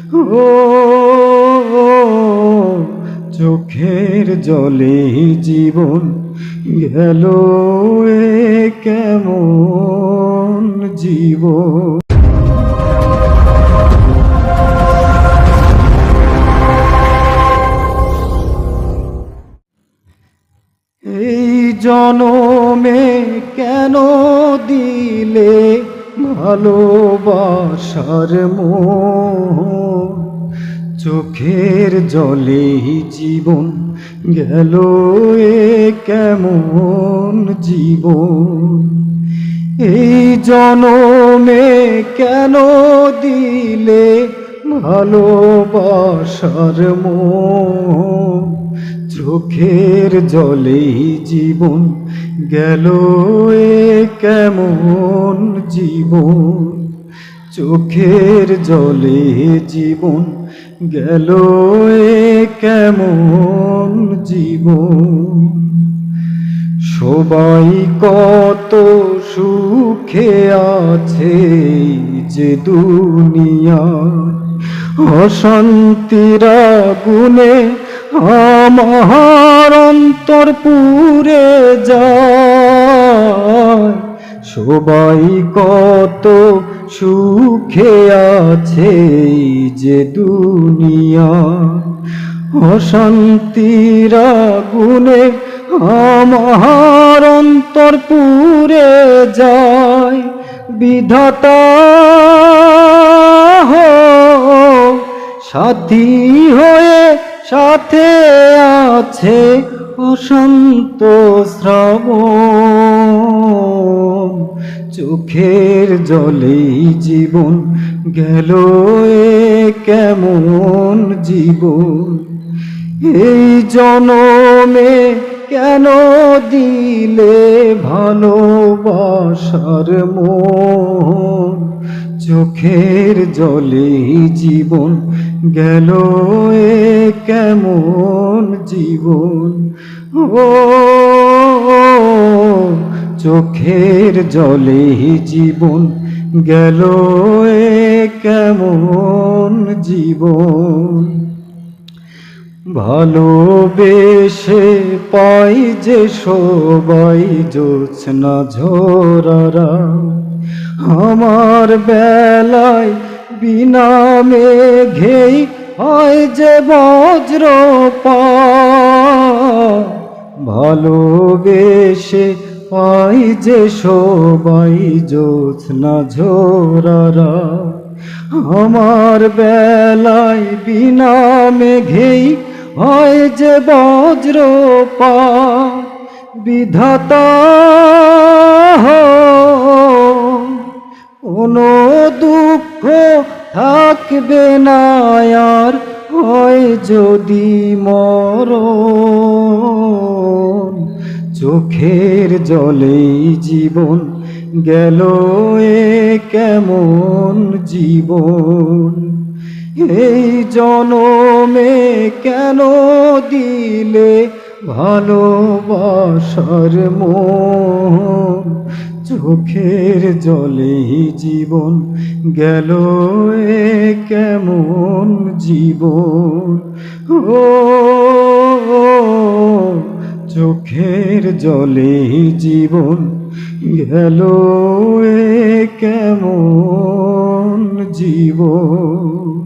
ও চোখের জলে জীবন গেল এ কেমন জীবন। এই জনমে কেন দিলে ভালোবাসার মোহ, চোখের জলে জীবন গেল এ কেমন জীবন। এই জনমে কেন দিলে ভালোবাসার মোহ, চোখের জলে জীবন গেল এ কেমন জীবন। চোখের জলে জীবন গেল এ কেমন জীবন। সবাই কত সুখে আছে যে দুনিয়া, অশান্তির আগুনে আমার অন্তর পুড়ে যায়। সবাই কত সুখে আছে যে দুনিয়া, অশান্তির আগুনে আমার অন্তর পুড়ে যায়। বিধাতা সাথী হয়ে সাথে আছে অশান্ত শ্রাবণ, চোখের জলে জীবন গেল এ কেমন জীবন। এই জনমে কেন দিলে ভালোবাসার মোহ, চোখের জলে জীবন গেল এ কেমন জীবন। ও চোখের জলে জীবন গেল এ কেমন জীবন। ভালোবেসে পাই যে সবাই জোছনা ঝরারা, আমার বেলায় বিনা মেঘেই হয় যে বজ্রপাত। ভালোবেসে পাই যে সবাই জোছনা ঝরারা, আমার বেলায় বিনা মেঘেই হয় যে বজ্রপাত। বিধাতা কোনো দুঃখ থাকবে না আর, হয় যদি মরণ, চোখের জলে জীবন গেল এ কেমন জীবন। এই জনমে কেন দিলে ভালোবাসার মোহ, চোখের জলে জীবন গেল এ কেমন জীবন। ও চোখের জলে জীবন গেল এ কেমন জীবন।